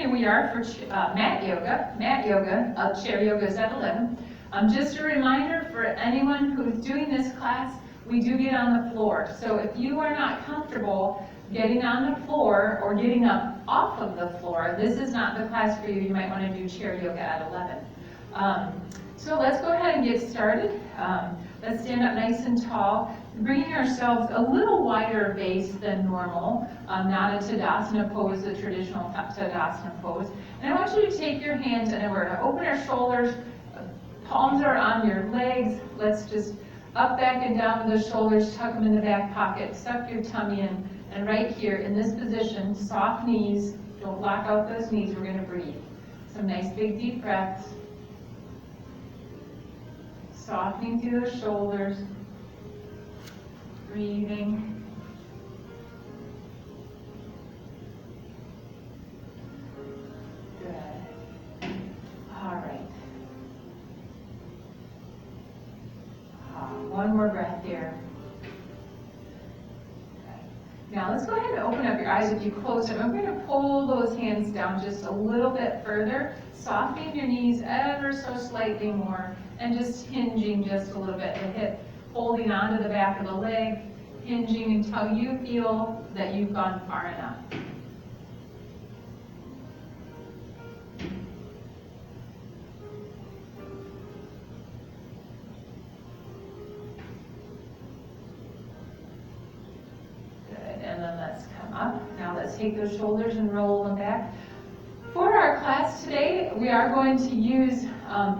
here we are for mat yoga. Mat yoga, chair yoga is at 11. Just a reminder for anyone who's doing this class, we do get on the floor. So if you are not comfortable getting on the floor or getting up off of the floor, this is not the class for you. You might want to do chair yoga at 11. So let's go ahead and get started. Let's stand up nice and tall, bringing ourselves a little wider base than normal, not a Tadasana pose, the traditional Tadasana pose. And I want you to take your hands and we're going to open our shoulders, palms are on your legs. Let's just up, back, and down with the shoulders, tuck them in the back pocket, suck your tummy in, and right here in this position, soft knees, don't lock out those knees, we're going to breathe. Some nice big deep breaths. Softening through the shoulders, breathing. Good. All right. One more breath here. Okay. Now let's go ahead and open up your eyes if you close them. I'm going to pull those hands down just a little bit further, softening your knees ever so slightly more. And just hinging just a little bit, the hip holding onto the back of the leg, hinging until you feel that you've gone far enough. Good, and then let's come up. Now let's take those shoulders and roll them back. For our class today, we are going to use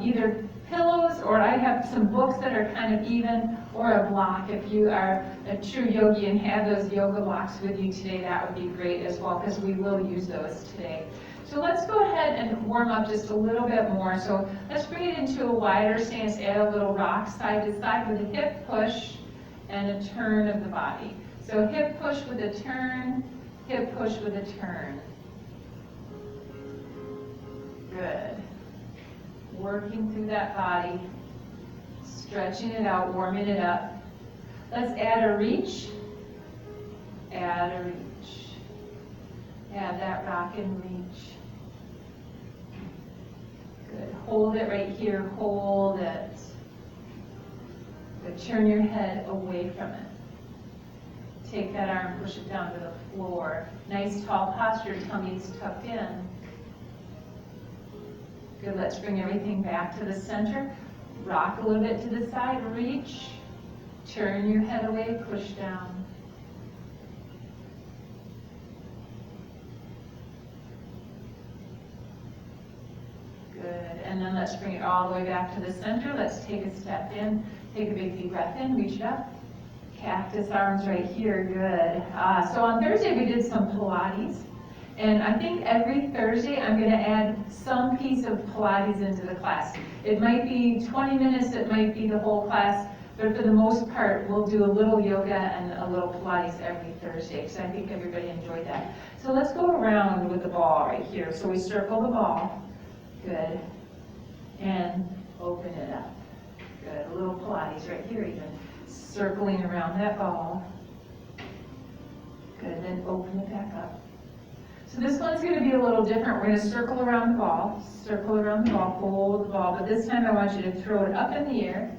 either pillows, or I have some books that are kind of even, or a block. If you are a true yogi and have those yoga blocks with you today, that would be great as well, because we will use those today. So let's go ahead and warm up just a little bit more. So let's bring it into a wider stance, add a little rock side to side with a hip push and a turn of the body. So hip push with a turn, hip push with a turn. Good. Working through that body, stretching it out, warming it up. Let's add a reach, add a reach. Add that rock and reach. Good, hold it right here, hold it. Good, turn your head away from it. Take that arm, push it down to the floor. Nice tall posture, tummy's tucked in. Good, let's bring everything back to the center. Rock a little bit to the side, reach. Turn your head away, push down. Good, and then let's bring it all the way back to the center. Let's take a step in, take a big deep breath in, reach it up. Cactus arms right here, good. So on Thursday we did some Pilates. And I think every Thursday I'm going to add some piece of Pilates into the class. It might be 20 minutes, it might be the whole class, but for the most part we'll do a little yoga and a little Pilates every Thursday, because I think everybody enjoyed that. So let's go around with the ball right here. So we circle the ball, good, and open it up. Good, a little Pilates right here even. Circling around that ball. Good, then open it back up. So this one's going to be a little different. We're going to circle around the ball, hold the ball, but this time I want you to throw it up in the air.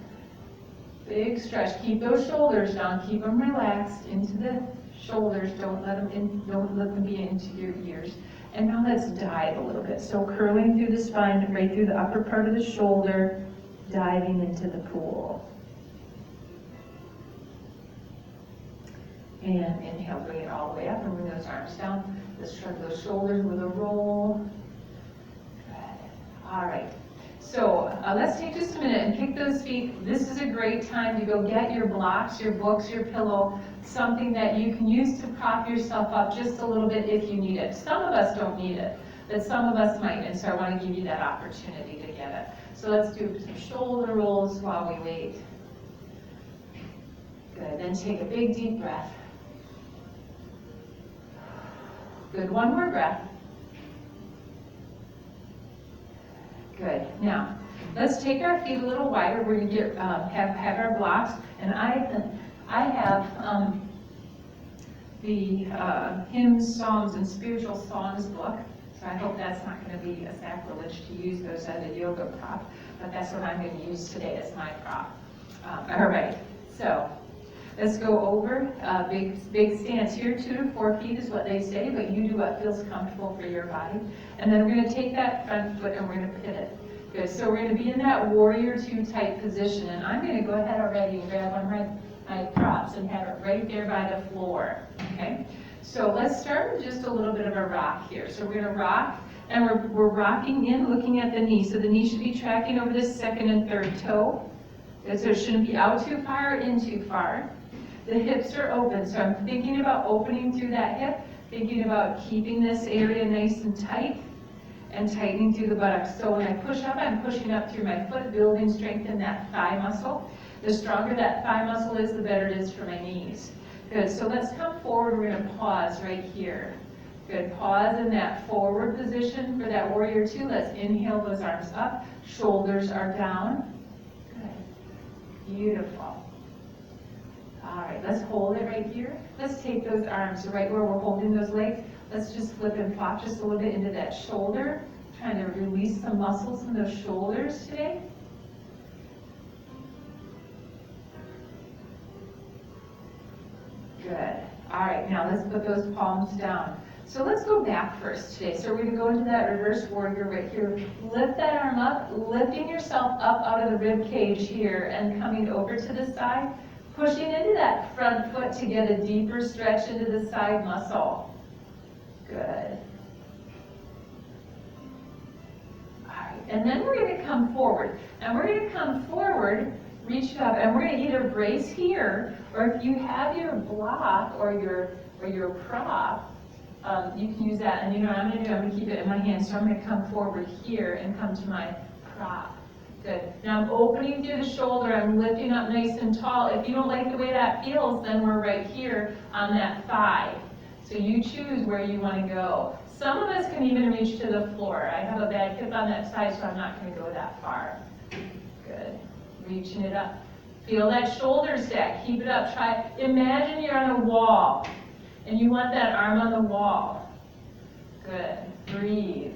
Big stretch. Keep those shoulders down. Keep them relaxed into the shoulders. Don't let them be into your ears. And now let's dive a little bit. So curling through the spine, right through the upper part of the shoulder, diving into the pool. And inhale, bring it all the way up and bring those arms down. Let's shrug those shoulders with a roll. Good. All right. So let's take just a minute and kick those feet. This is a great time to go get your blocks, your books, your pillow, something that you can use to prop yourself up just a little bit if you need it. Some of us don't need it, but some of us might, and so I want to give you that opportunity to get it. So let's do some shoulder rolls while we wait. Good. Then take a big deep breath. Good, one more breath. Good, now, let's take our feet a little wider. We're gonna get, have our blocks, and I have the Hymns, Psalms, and Spiritual Songs book. So I hope that's not going to be a sacrilege to use those as a yoga prop, but that's what I'm going to use today as my prop. All right, so let's go over big stance here. 2 to 4 feet is what they say, but you do what feels comfortable for your body. And then we're going to take that front foot and we're going to pivot. Good, so we're going to be in that warrior 2 type position. And I'm going to go ahead already and grab on my props and have it right there by the floor, okay? So let's start with just a little bit of a rock here. So we're going to rock, and we're rocking in, looking at the knee. So the knee should be tracking over the second and third toe. Good, so it shouldn't be out too far or in too far. The hips are open, so I'm thinking about opening through that hip, thinking about keeping this area nice and tight, and tightening through the buttocks. So when I push up, I'm pushing up through my foot, building strength in that thigh muscle. The stronger that thigh muscle is, the better it is for my knees. Good, so let's come forward. We're going to pause right here. Good, pause in that forward position for that warrior 2. Let's inhale those arms up, shoulders are down. Good, beautiful. All right, let's hold it right here. Let's take those arms right where we're holding those legs. Let's just flip and flop just a little bit into that shoulder, trying to release some muscles in those shoulders today. Good. All right, now let's put those palms down. So let's go back first today. So we're going to go into that reverse warrior right here. Lift that arm up, lifting yourself up out of the rib cage here and coming over to the side, pushing into that front foot to get a deeper stretch into the side muscle. Good. All right, and then we're going to come forward. And we're going to come forward, reach up, and we're going to either brace here, or if you have your block or your prop, you can use that. And you know what I'm going to do? I'm going to keep it in my hand. So I'm going to come forward here and come to my prop. Good. Now I'm opening through the shoulder. I'm lifting up nice and tall. If you don't like the way that feels, then we're right here on that thigh. So you choose where you want to go. Some of us can even reach to the floor. I have a bad hip on that side, so I'm not going to go that far. Good. Reaching it up. Feel that shoulder stack. Keep it up. Try. Imagine you're on a wall, and you want that arm on the wall. Good. Breathe.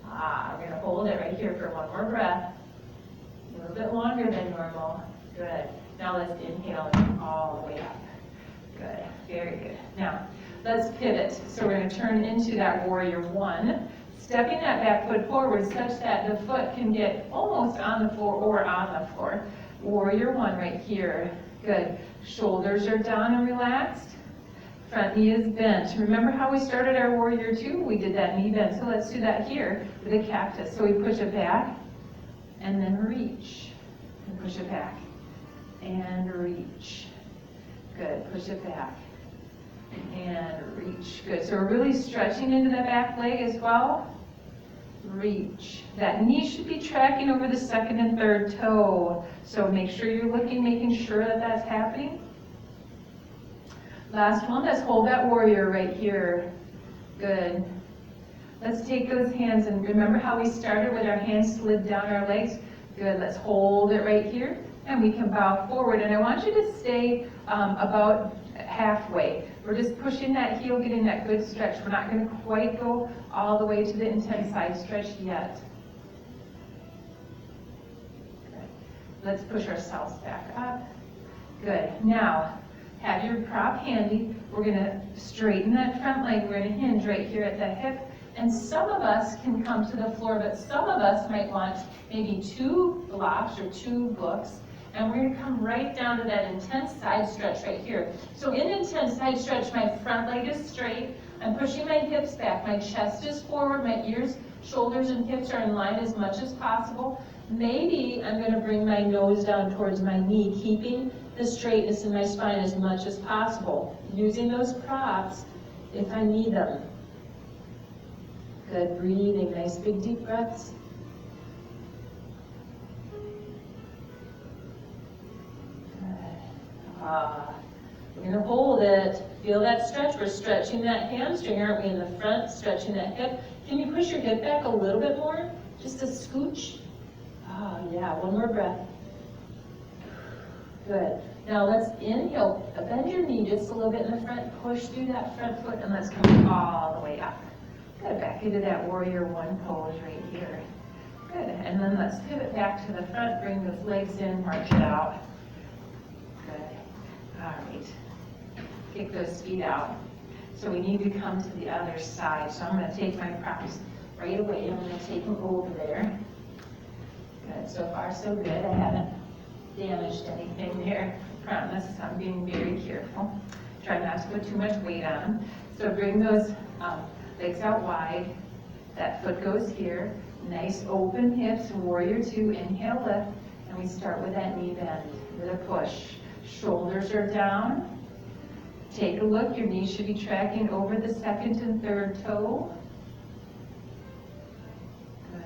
We're going to hold it right here for one more breath. A little bit longer than normal. Good. Now let's inhale all the way up. Good. Very good. Now let's pivot. So we're going to turn into that warrior 1. Stepping that back foot forward such that the foot can get almost on the floor or on the floor. Warrior 1 right here. Good. Shoulders are down and relaxed. Front knee is bent. Remember how we started our warrior 2? We did that knee bend. So let's do that here with a cactus. So we push it back and then reach. And push it back and reach. Good. Push it back and reach. Good. So we're really stretching into the back leg as well. Reach. That knee should be tracking over the second and third toe. So make sure you're looking, making sure that that's happening. Last one, let's hold that warrior right here. Good. Let's take those hands and remember how we started with our hands slid down our legs? Good. Let's hold it right here and we can bow forward. And I want you to stay about halfway. We're just pushing that heel, getting that good stretch. We're not going to quite go all the way to the intense side stretch yet. Good. Let's push ourselves back up. Good. Now, have your prop handy. We're going to straighten that front leg. We're going to hinge right here at the hip. And some of us can come to the floor, but some of us might want maybe 2 blocks or 2 books. And we're going to come right down to that intense side stretch right here. So in intense side stretch, my front leg is straight. I'm pushing my hips back. My chest is forward. My ears, shoulders, and hips are in line as much as possible. Maybe I'm going to bring my nose down towards my knee, keeping the straightness in my spine as much as possible. Using those props if I need them. Good. Breathing. Nice big deep breaths. We're going to hold it. Feel that stretch. We're stretching that hamstring, aren't we, in the front, stretching that hip. Can you push your hip back a little bit more? Just a scooch. Yeah, one more breath. Good. Now let's inhale. Bend your knee just a little bit in the front. Push through that front foot, and let's come all the way up. Good, back into that warrior one pose right here. Good, and then let's pivot back to the front, bring those legs in, march it out. Good, all right. Kick those feet out. So we need to come to the other side. So I'm gonna take my props right away. I'm gonna take them over there. Good, so far so good. I haven't damaged anything there. Promise, I'm being very careful. Try not to put too much weight on them. So bring those legs out wide. That foot goes here. Nice open hips, warrior two, inhale, lift, and we start with that knee bend with a push. Shoulders are down. Take a look, your knees should be tracking over the second and third toe. Good.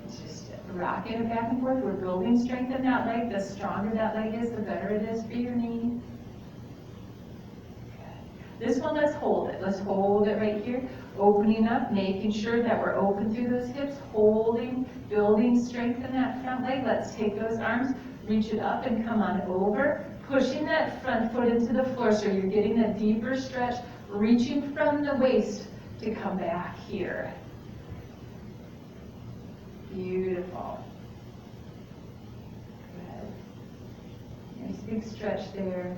Just rocking it back and forth. We're building strength in that leg. The stronger that leg is, the better it is for your knee. This one, let's hold it. Let's hold it right here. Opening up, making sure that we're open through those hips, holding, building strength in that front leg. Let's take those arms, reach it up and come on over, pushing that front foot into the floor so you're getting a deeper stretch, reaching from the waist to come back here. Beautiful. Good. Nice big stretch there.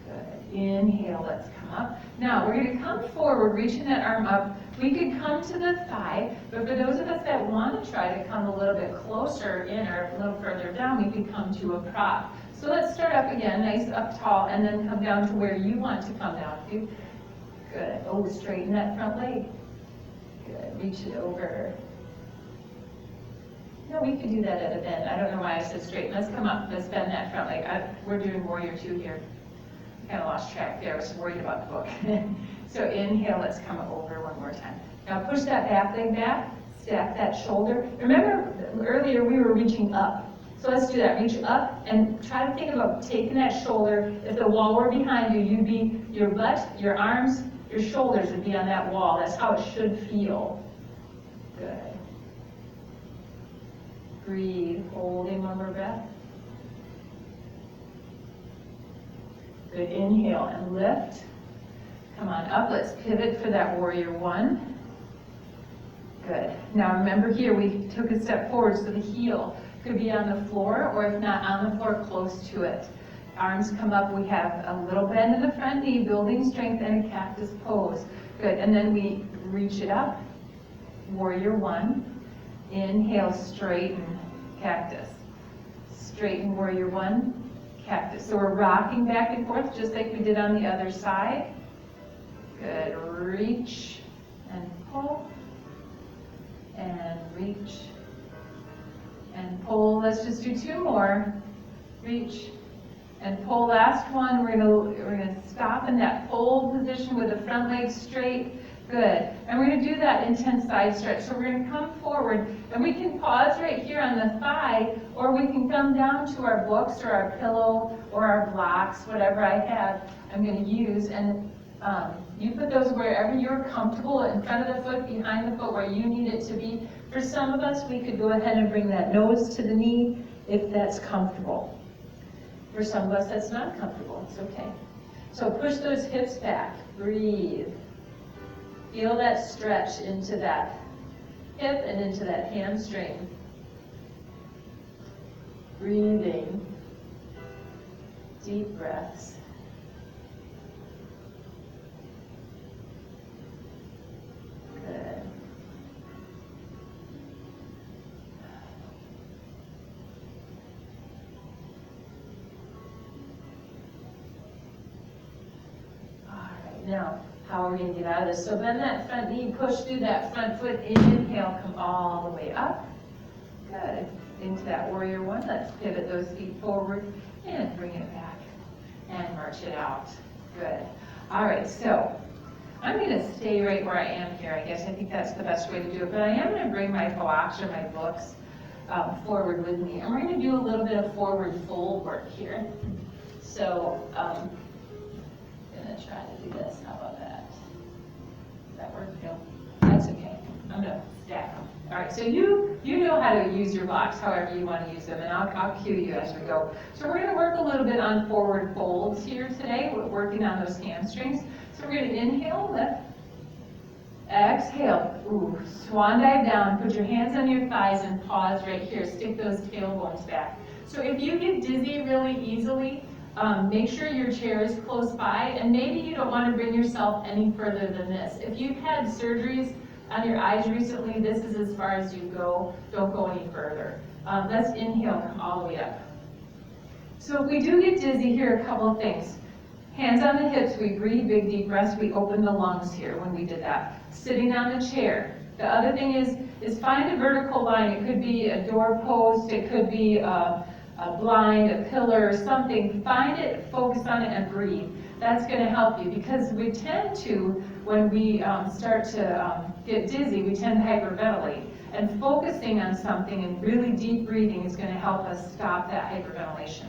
Good. Inhale, let's come up. Now we're going to come forward, reaching that arm up. We could come to the thigh, but for those of us that want to try to come a little bit closer in or a little further down, we could come to a prop. So let's start up again, nice up tall, and then come down to where you want to come down to. Good. Oh, straighten that front leg. Good. Reach it over. No, we could do that at a bend. I don't know why I said straighten. Let's come up. Let's bend that front leg. We're doing warrior two here. Kind of lost track there. I was worried about the book. So inhale, let's come over one more time. Now push that back leg back, stack that shoulder. Remember earlier we were reaching up. So let's do that. Reach up and try to think about taking that shoulder. If the wall were behind you, you'd be, your butt, your arms, your shoulders would be on that wall. That's how it should feel. Good. Breathe, holding one more breath. Good, inhale and lift. Come on up, let's pivot for that warrior one. Good, now remember here we took a step forward, so the heel could be on the floor, or if not on the floor, close to it. Arms come up, we have a little bend in the front knee, building strength, and a cactus pose. Good, and then we reach it up, warrior one. Inhale, straighten, cactus. Straighten, warrior one. Cactus. So we're rocking back and forth just like we did on the other side. Good. Reach and pull. And reach and pull. Let's just do two more. Reach and pull. Last one. We're gonna stop in that pull position with the front leg straight. Good. And we're going to do that intense side stretch. So we're going to come forward, and we can pause right here on the thigh, or we can come down to our books or our pillow or our blocks, whatever I have, I'm going to use. And you put those wherever you're comfortable, in front of the foot, behind the foot, where you need it to be. For some of us, we could go ahead and bring that nose to the knee if that's comfortable. For some of us, that's not comfortable. It's okay. So push those hips back. Breathe. Feel that stretch into that hip and into that hamstring. Breathing. Deep breaths. Good. All right, now, how are we going to get out of this? So bend that front knee, push through that front foot, inhale, come all the way up. Good. Into that warrior one. Let's pivot those feet forward and bring it back and march it out. Good. All right, so I'm going to stay right where I am here. I guess I think that's the best way to do it. But I am going to bring my blocks or my books forward with me. And we're going to do a little bit of forward fold work here. So I'm going to try to do this. How about that? Does that work? No? That's okay. I'm going to stack them. All right, so you know how to use your blocks however you want to use them, and I'll cue you as we go. So we're going to work a little bit on forward folds here today. We're working on those hamstrings. So we're going to inhale, lift. Exhale. Ooh, swan dive down. Put your hands on your thighs and pause right here. Stick those tailbones back. So if you get dizzy really easily, make sure your chair is close by, and maybe you don't want to bring yourself any further than this. If you've had surgeries on your eyes recently, this is as far as you go. Don't go any further. Let's inhale, come all the way up. So if we do get dizzy here, a couple of things. Hands on the hips, we breathe, big deep breaths, we open the lungs here when we did that. Sitting on the chair. The other thing is find a vertical line. It could be a doorpost, it could be a blind, a pillar, something. Find it, focus on it, and breathe. That's going to help you, because we tend to, when we start to get dizzy, we tend to hyperventilate. And focusing on something and really deep breathing is going to help us stop that hyperventilation.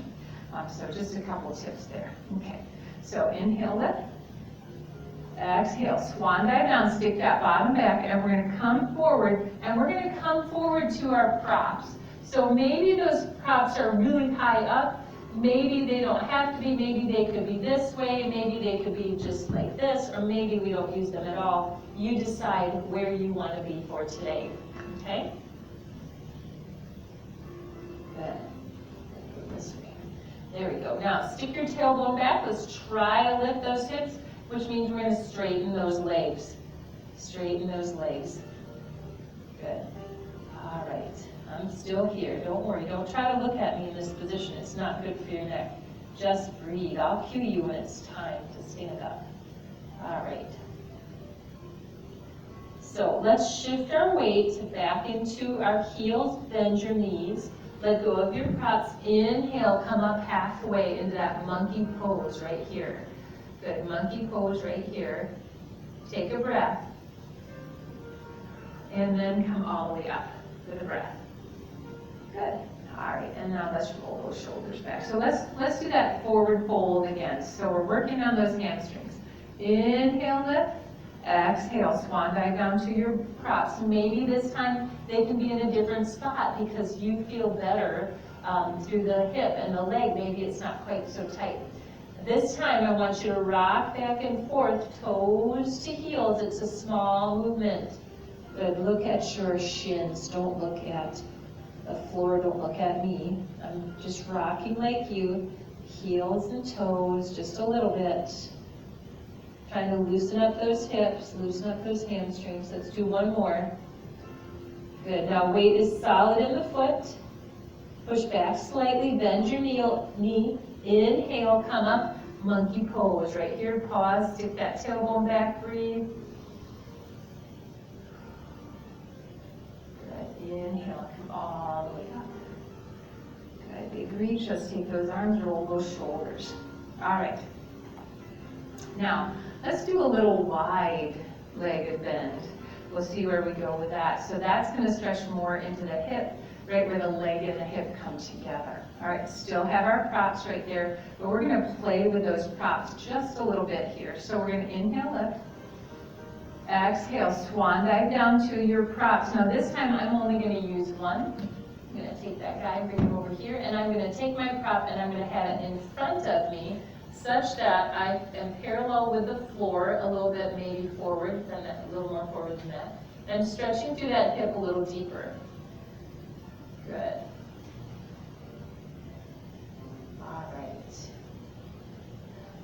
So just a couple tips there. Okay, so inhale, lift. Exhale, swan dive down, stick that bottom back, and we're going to come forward, and we're going to come forward to our props. So maybe those props are really high up, maybe they don't have to be, maybe they could be this way, maybe they could be just like this, or maybe we don't use them at all. You decide where you want to be for today, okay? Good. This way. There we go. Now stick your tailbone back. Let's try to lift those hips, which means we're going to straighten those legs. Straighten those legs. Good. All right. I'm still here. Don't worry. Don't try to look at me in this position. It's not good for your neck. Just breathe. I'll cue you when it's time to stand up. All right. So let's shift our weight back into our heels. Bend your knees. Let go of your props. Inhale. Come up halfway into that monkey pose right here. Good. Monkey pose right here. Take a breath. And then come all the way up with a breath. Good. All right, and now let's roll those shoulders back. So let's do that forward fold again. So we're working on those hamstrings. Inhale, lift. Exhale, swan dive down to your props. Maybe this time they can be in a different spot because you feel better through the hip and the leg. Maybe it's not quite so tight. This time I want you to rock back and forth, toes to heels. It's a small movement. Good. Look at your shins. Don't look at the floor. Don't look at me. I'm just rocking like you. Heels and toes, just a little bit. Trying to loosen up those hips, loosen up those hamstrings. Let's do one more. Good. Now weight is solid in the foot. Push back slightly. Bend your knee. Inhale, come up. Monkey pose. Right here. Pause. Stick that tailbone back. Breathe. Inhale, come all the way up. Good, big reach. Let's take those arms, roll those shoulders. All right. Now, let's do a little wide-legged bend. We'll see where we go with that. So that's going to stretch more into the hip, right where the leg and the hip come together. All right, still have our props right there, but we're going to play with those props just a little bit here. So we're going to inhale, lift. Exhale, swan dive down to your props. Now this time I'm only going to use one. I'm going to take that guy, bring him over here, and I'm going to take my prop and I'm going to have it in front of me such that I am parallel with the floor, a little bit maybe forward, than that, a little more forward than that. And I'm stretching through that hip a little deeper. Good. All right.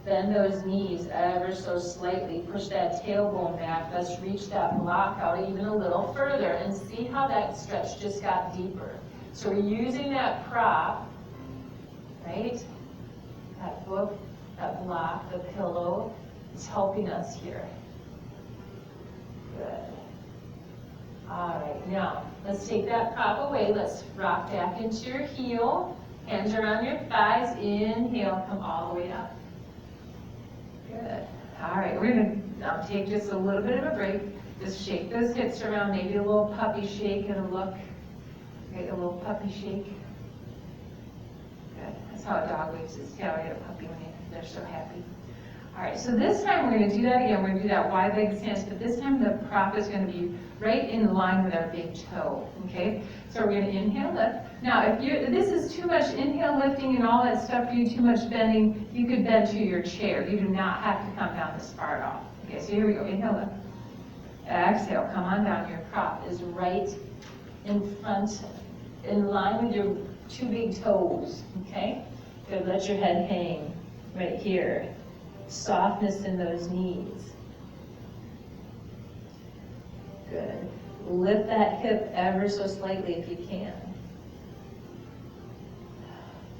Bend those knees ever so slightly. Push that tailbone back. Let's reach that block out even a little further and see how that stretch just got deeper. So we're using that prop, right? That book, that block, the pillow is helping us here. Good. All right, now let's take that prop away. Let's rock back into your heel. Hands around your thighs. Inhale, come all the way up. Good. All right, we're going to take just a little bit of a break. Just shake those hips around, maybe a little puppy shake and a look. Okay, a little puppy shake. Good. That's how a dog waves its tail at a puppy when they're so happy. All right, so this time we're going to do that again. We're going to do that wide leg stance, but this time the prop is going to be right in line with our big toe, okay? So we're going to inhale, lift. Now, if this is too much inhale, lifting, and all that stuff for you, too much bending, you could bend to your chair. You do not have to come down this far at all. Okay, so here we go. Inhale, lift. Exhale, come on down. Your prop is right in front, in line with your two big toes, okay? Good, let your head hang right here. Softness in those knees. Good. Lift that hip ever so slightly if you can.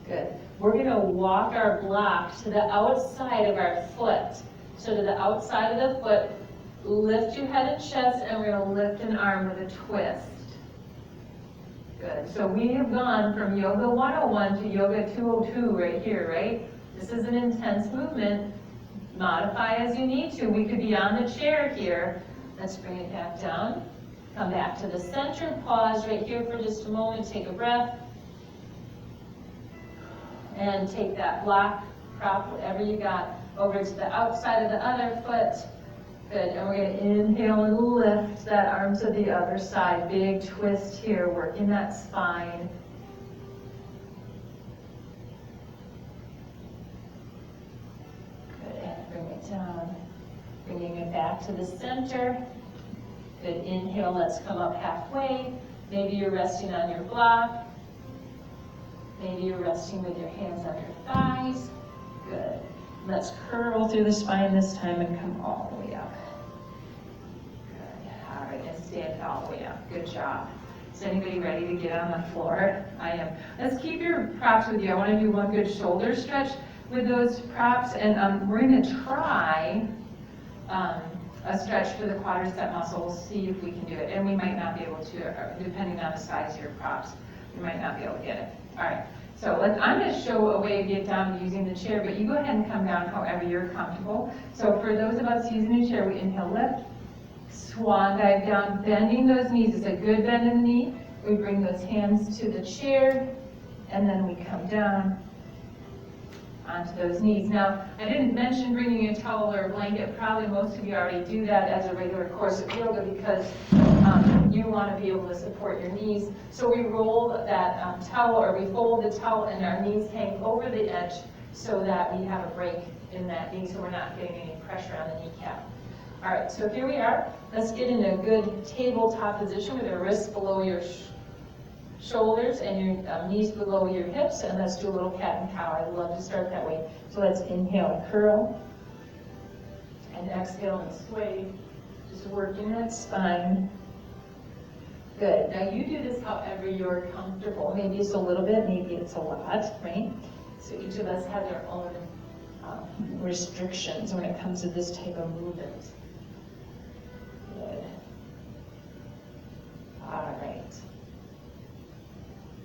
Good. We're going to walk our block to the outside of our foot. So to the outside of the foot, lift your head and chest, and we're going to lift an arm with a twist. Good. So we have gone from Yoga 101 to Yoga 202 right here, right? This is an intense movement. Modify as you need to. We could be on the chair here. Let's bring it back down. Come back to the center. Pause right here for just a moment. Take a breath. And take that block, prop, whatever you got, over to the outside of the other foot. Good. And we're going to inhale and lift that arm to the other side. Big twist here, working that spine. Bring it down, bringing it back to the center. Good, inhale, let's come up halfway. Maybe you're resting on your block. Maybe you're resting with your hands on your thighs. Good. Let's curl through the spine this time and come all the way up. Good, all right, and stand all the way up. Good job. Is anybody ready to get on the floor? I am. Let's keep your props with you. I want to do one good shoulder stretch with those props, and we're going to try a stretch for the quadricep muscles, see if we can do it. And we might not be able to, depending on the size of your props, we might not be able to get it. All right, so I'm going to show a way to get down using the chair, but you go ahead and come down however you're comfortable. So for those of us using the chair, we inhale, lift, swan dive down, bending those knees. It's a good bend in the knee. We bring those hands to the chair, and then we come down onto those knees. Now, I didn't mention bringing a towel or a blanket. Probably most of you already do that as a regular course of yoga because you want to be able to support your knees. So we roll that towel, or we fold the towel, and our knees hang over the edge so that we have a break in that knee, so we're not getting any pressure on the kneecap. All right, so here we are. Let's get in a good tabletop position with your wrists below your shoulders and your knees below your hips, and let's do a little cat and cow. I love to start that way. So let's inhale and curl, and exhale and sway, just working that spine. Good. Now you do this however you're comfortable. Maybe it's a little bit, maybe it's a lot, right? So each of us has our own restrictions when it comes to this type of movement. Good. All right.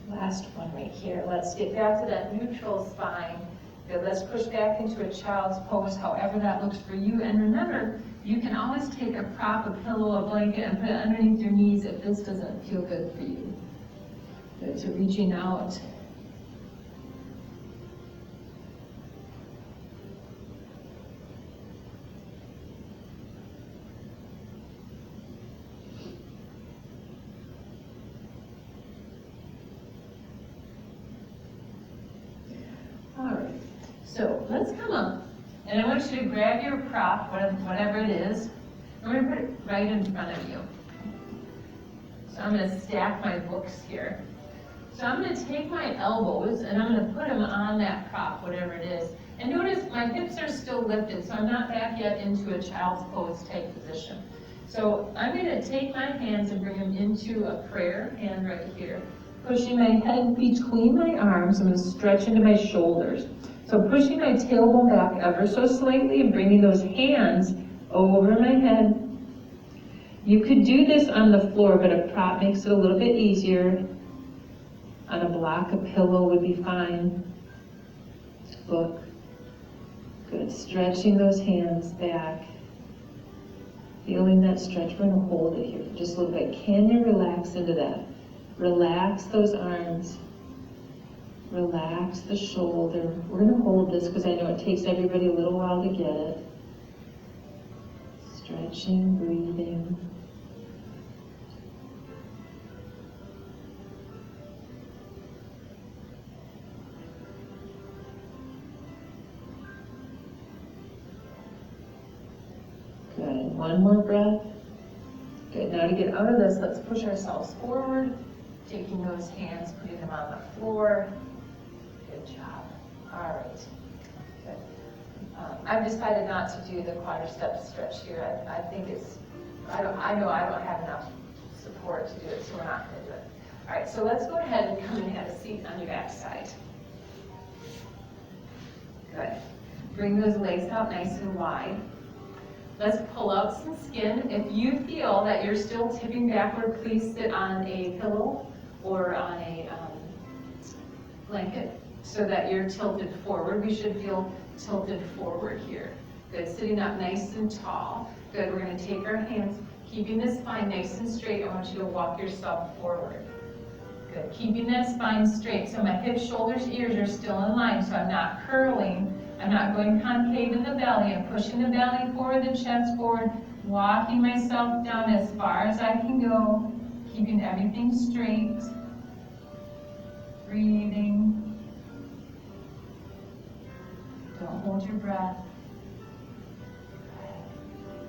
Last one right here. Let's get back to that neutral spine. Good. Let's push back into a child's pose, however that looks for you. And remember, you can always take a prop, a pillow, a blanket, and put it underneath your knees if this doesn't feel good for you. Good. So reaching out. So let's come up, and I want you to grab your prop, whatever it is, and we're going to put it right in front of you. So I'm going to stack my books here. So I'm going to take my elbows, and I'm going to put them on that prop, whatever it is. And notice my hips are still lifted, so I'm not back yet into a child's pose type position. So I'm going to take my hands and bring them into a prayer hand right here. Pushing my head between my arms, I'm going to stretch into my shoulders. So pushing my tailbone back ever so slightly and bringing those hands over my head. You could do this on the floor, but a prop makes it a little bit easier. On a block, a pillow would be fine. Book. Good. Stretching those hands back. Feeling that stretch. We're going to hold it here for just a little bit. Can you relax into that? Relax those arms. Relax the shoulder. We're going to hold this because I know it takes everybody a little while to get it. Stretching, breathing. Good. One more breath. Good. Now to get out of this, let's push ourselves forward, taking those hands, putting them on the floor. Good job. All right. Good. I've decided not to do the quadricep stretch here. I think it's, I know I don't have enough support to do it, so we're not going to do it. All right, so let's go ahead and come and have a seat on your back side. Good. Bring those legs out nice and wide. Let's pull out some skin. If you feel that you're still tipping backward, please sit on a pillow or on a blanket so that you're tilted forward. We should feel tilted forward here. Good, sitting up nice and tall. Good, we're going to take our hands, keeping the spine nice and straight. I want you to walk yourself forward. Good, keeping that spine straight. So my hips, shoulders, ears are still in line, so I'm not curling. I'm not going concave in the belly. I'm pushing the belly forward, the chest forward, walking myself down as far as I can go, keeping everything straight. Breathing. Don't hold your breath.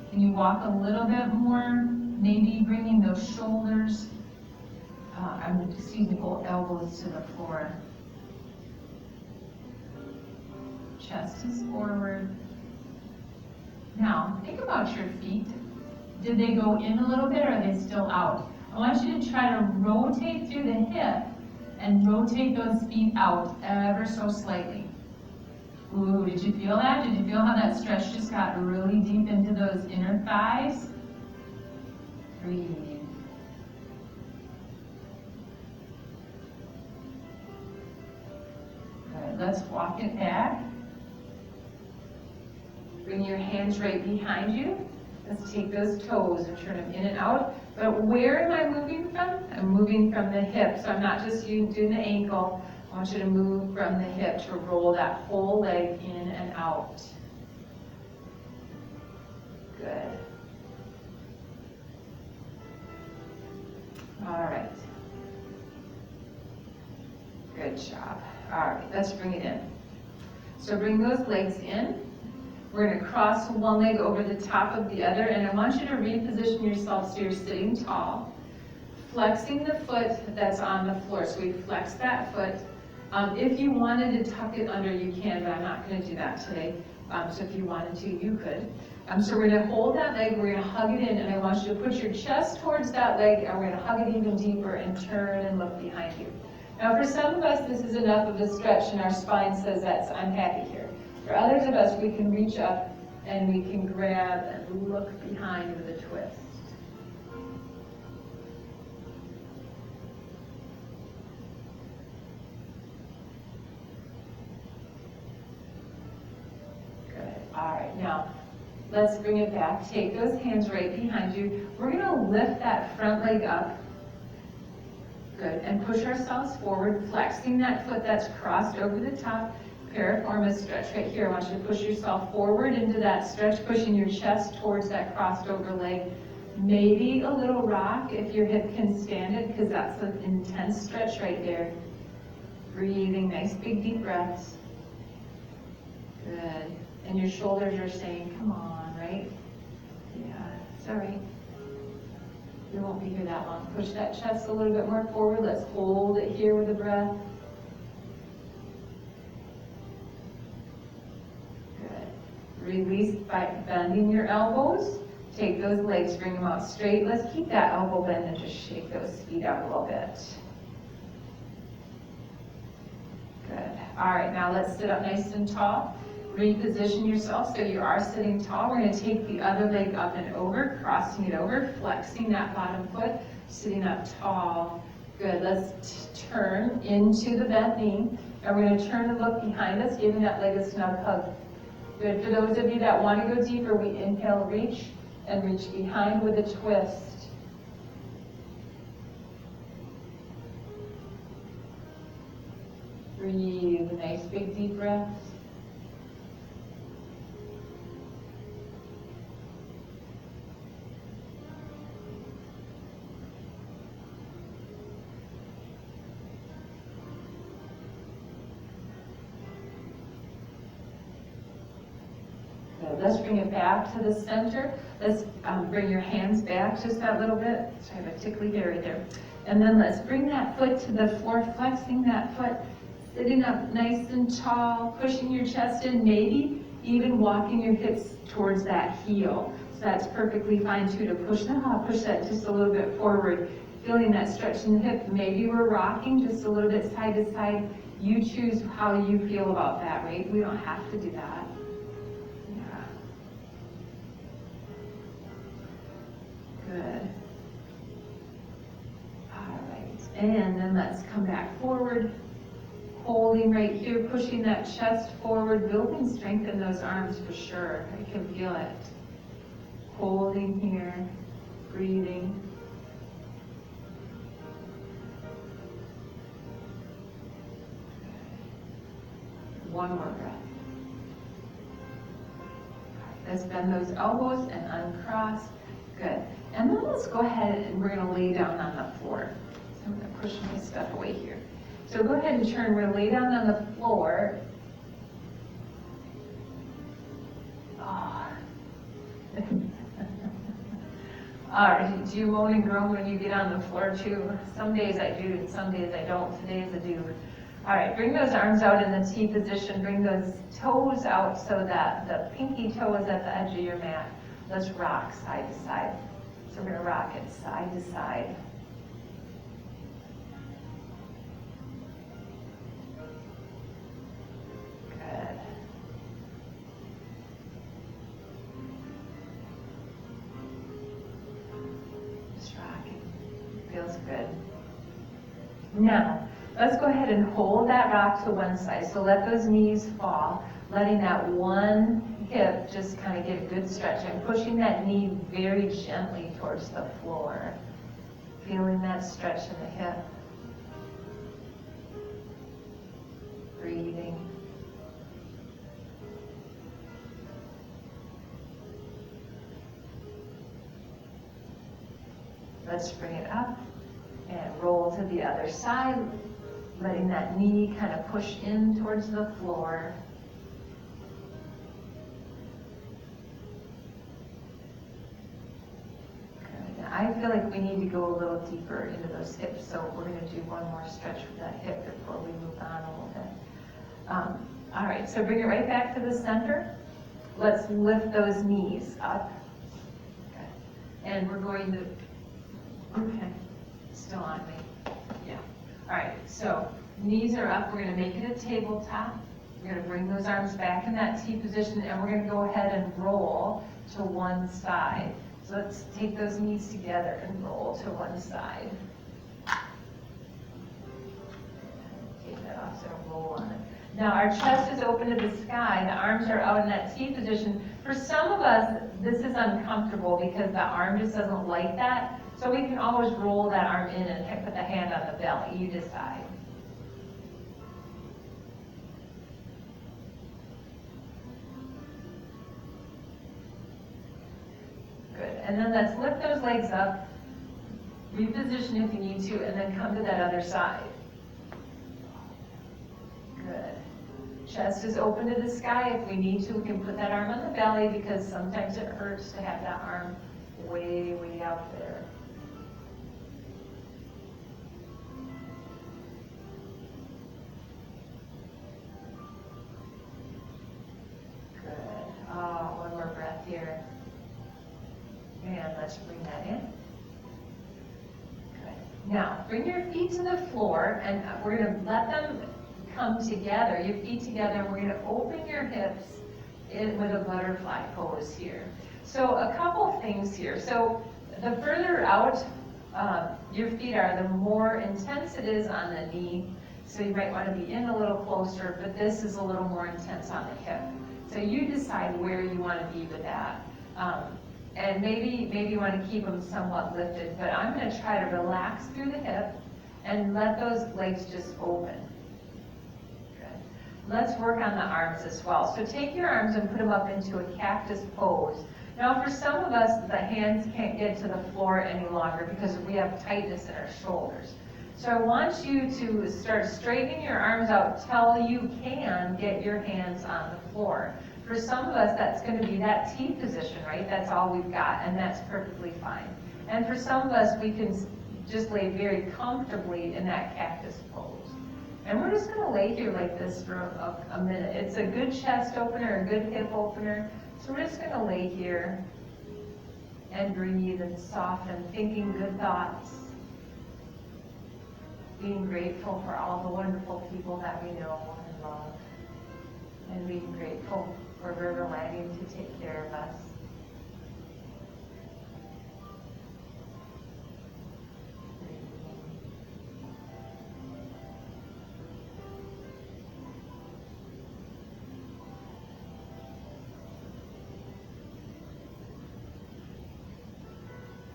Can you walk a little bit more? Maybe bringing those shoulders, elbows to the floor. Chest is forward. Now, think about your feet. Did they go in a little bit or are they still out? I want you to try to rotate through the hip and rotate those feet out ever so slightly. Ooh, did you feel that? Did you feel how that stretch just got really deep into those inner thighs? Breathe. Good, let's walk it back. Bring your hands right behind you. Let's take those toes and turn them in and out. But where am I moving from? I'm moving from the hip. So I'm not just doing the ankle. I want you to move from the hip to roll that whole leg in and out. Good. All right. Good job. All right, let's bring it in. So bring those legs in. We're going to cross one leg over the top of the other, and I want you to reposition yourself so you're sitting tall. Flexing the foot that's on the floor. So we flex that foot. If you wanted to tuck it under, you can, but I'm not going to do that today. So if you wanted to, you could. So we're going to hold that leg, we're going to hug it in, and I want you to put your chest towards that leg, and we're going to hug it even deeper and turn and look behind you. Now for some of us, this is enough of a stretch, and our spine says I'm happy here. For others of us, we can reach up and we can grab and look behind with a twist. Good. All right, now let's bring it back. Take those hands right behind you. We're going to lift that front leg up. Good. And push ourselves forward, flexing that foot that's crossed over the top. Piriformis stretch right here. I want you to push yourself forward into that stretch, pushing your chest towards that crossed over leg. Maybe a little rock if your hip can stand it, because that's an intense stretch right there. Breathing, nice big deep breaths. Good. And your shoulders are saying, come on, right? Yeah, it's all right. We won't be here that long. Push that chest a little bit more forward. Let's hold it here with a breath. Release by bending your elbows. Take those legs, bring them out straight. Let's keep that elbow bend and just shake those feet out a little bit. Good. All right, now let's sit up nice and tall. Reposition yourself so you are sitting tall. We're going to take the other leg up and over, crossing it over, flexing that bottom foot, sitting up tall. Good. Let's turn into the bent knee. And we're going to turn and look behind us, giving that leg a snug hug. Good. For those of you that want to go deeper, we inhale, reach, and reach behind with a twist. Breathe, nice big deep breaths. Good. Let's bring it back to the center. Let's bring your hands back just that little bit. So I have a tickly hair right there. And then let's bring that foot to the floor, flexing that foot, sitting up nice and tall, pushing your chest in, maybe even walking your hips towards that heel. So that's perfectly fine too, to push that just a little bit forward, feeling that stretch in the hip. Maybe we're rocking just a little bit side to side. You choose how you feel about that, right? We don't have to do that. Yeah. Good. All right, and then let's come back forward. Holding right here, pushing that chest forward, building strength in those arms for sure. I can feel it. Holding here, breathing. One more breath. Let's bend those elbows and uncross. Good. And then let's go ahead and we're going to lay down on the floor. So I'm going to push my stuff away here. So go ahead and turn. We're going to lay down on the floor. Oh. All right, do you moan and groan when you get on the floor too? Some days I do and some days I don't. Today's I do. All right, bring those arms out in the T position. Bring those toes out so that the pinky toe is at the edge of your mat. Let's rock side to side. So we're going to rock it side to side. Good. Just rocking. Feels good. Now, let's go ahead and hold that rock to one side. So let those knees fall, letting that one hip just kind of get a good stretch and pushing that knee very gently towards the floor. Feeling that stretch in the hip. Breathing. Let's bring it up and roll to the other side, letting that knee kind of push in towards the floor. Good. I feel like we need to go a little deeper into those hips, so we're going to do one more stretch with that hip before we move on a little bit. All right, so bring it right back to the center. Let's lift those knees up. Okay. And we're going to, okay, still on me. Yeah. All right, so knees are up. We're going to make it a tabletop. We're going to bring those arms back in that T position, and we're going to go ahead and roll to one side. So let's take those knees together and roll to one side. Take that off, so roll on it. Now our chest is open to the sky. The arms are out in that T position. For some of us, this is uncomfortable because the arm just doesn't like that. So we can always roll that arm in and put the hand on the belly. You decide. Good. And then let's lift those legs up, reposition if you need to, and then come to that other side. Good. Chest is open to the sky. If we need to, we can put that arm on the belly because sometimes it hurts to have that arm way, way out there. Good. Oh, one more breath here. And let's bring that in. Good. Now, bring your feet to the floor, and we're going to let them come together, your feet together, and we're going to open your hips in with a butterfly pose here. So a couple things here. So the further out your feet are, the more intense it is on the knee. So you might want to be in a little closer, but this is a little more intense on the hip. So you decide where you want to be with that. And maybe you want to keep them somewhat lifted, but I'm going to try to relax through the hip and let those legs just open. Let's work on the arms as well. So take your arms and put them up into a cactus pose. Now for some of us, the hands can't get to the floor any longer because we have tightness in our shoulders. So I want you to start straightening your arms out till you can get your hands on the floor. For some of us, that's going to be that T position, right? That's all we've got, and that's perfectly fine. And for some of us, we can just lay very comfortably in that cactus pose. And we're just going to lay here like this for a minute. It's a good chest opener, a good hip opener. So we're just going to lay here and breathe and soften, thinking good thoughts, being grateful for all the wonderful people that we know and love, and being grateful for River Landing to take care of us.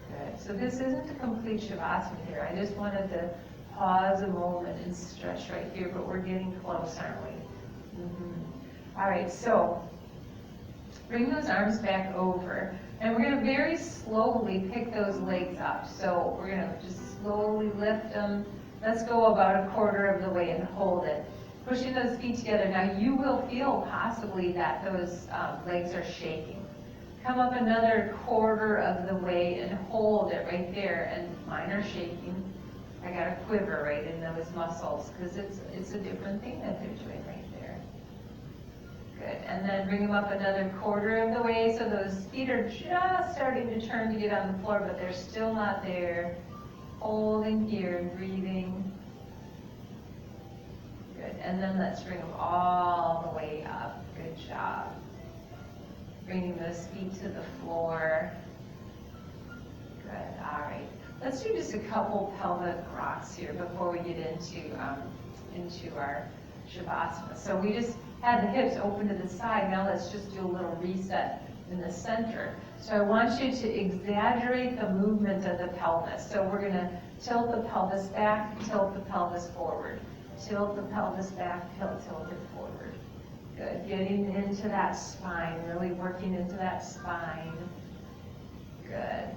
Good. So this isn't a complete Shavasana here. I just wanted to pause a moment and stretch right here, but we're getting close, aren't we? All right, so bring those arms back over, and we're going to very slowly pick those legs up. So we're going to just slowly lift them. Let's go about a quarter of the way and hold it. Pushing those feet together. Now you will feel possibly that those legs are shaking. Come up another quarter of the way and hold it right there, and mine are shaking. I got a quiver right in those muscles because it's a different thing that they're doing right there. Good, and then bring them up another quarter of the way so those feet are just starting to turn to get on the floor, but they're still not there. Holding here and breathing. Good, and then let's bring them all the way up. Good job. Bringing those feet to the floor. Good, all right. Let's do just a couple pelvic rocks here before we get into our Shavasana. So we just had the hips open to the side. Now let's just do a little reset in the center. So I want you to exaggerate the movement of the pelvis. So we're going to tilt the pelvis back, tilt the pelvis forward. Tilt the pelvis back, tilt it forward. Good, getting into that spine, really working into that spine. Good.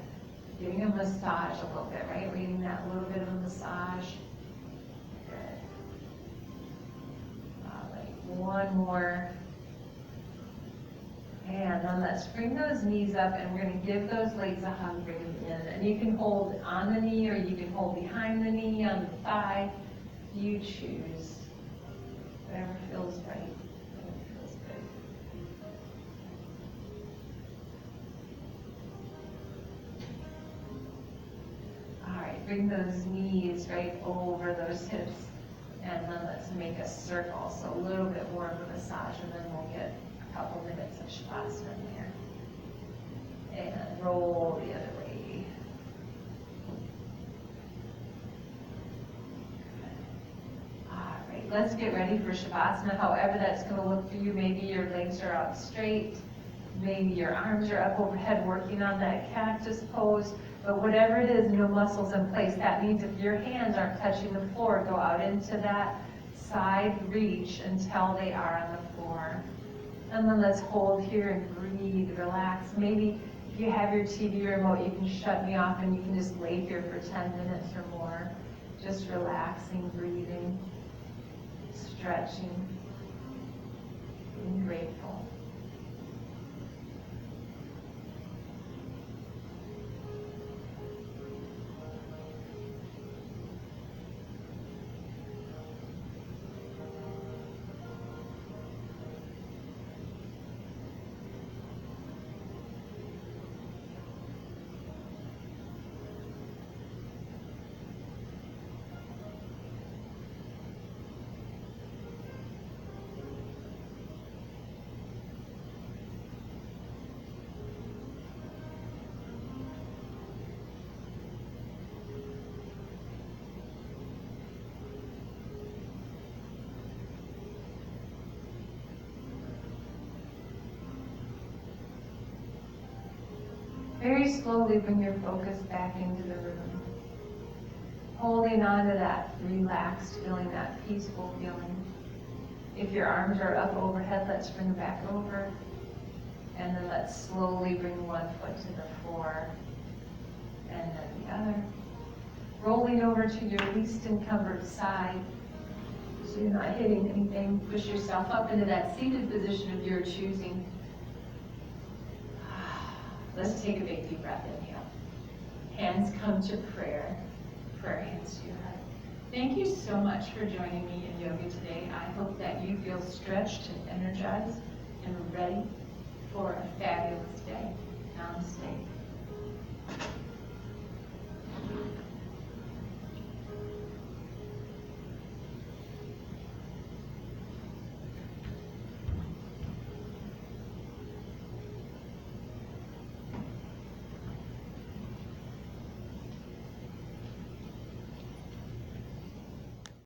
Giving a massage a little bit, right? We're getting that little bit of a massage. Good. All right, one more. And then let's bring those knees up, and we're going to give those legs a hug, bring them in. And you can hold on the knee, or you can hold behind the knee, on the thigh. You choose. Whatever feels right. Bring those knees right over those hips, and then let's make a circle. So a little bit more of a massage, and then we'll get a couple minutes of Shavasana in there. And roll the other way. All right, let's get ready for Shavasana. However that's going to look for you. Maybe your legs are out straight. Maybe your arms are up overhead working on that cactus pose. But whatever it is, no muscles in place. That means if your hands aren't touching the floor, go out into that side reach until they are on the floor. And then let's hold here and breathe, relax. Maybe if you have your TV remote, you can shut me off and you can just lay here for 10 minutes or more. Just relaxing, breathing, stretching, being grateful. Very slowly bring your focus back into the room. Holding on to that relaxed feeling, that peaceful feeling. If your arms are up overhead, let's bring them back over. And then let's slowly bring one foot to the floor and then the other. Rolling over to your least encumbered side. So you're not hitting anything. Push yourself up into that seated position of your choosing. Let's take a big deep breath. Inhale. Hands come to prayer. Prayer hands to your heart. Thank you so much for joining me in yoga today. I hope that you feel stretched and energized and ready for a fabulous day. Namaste.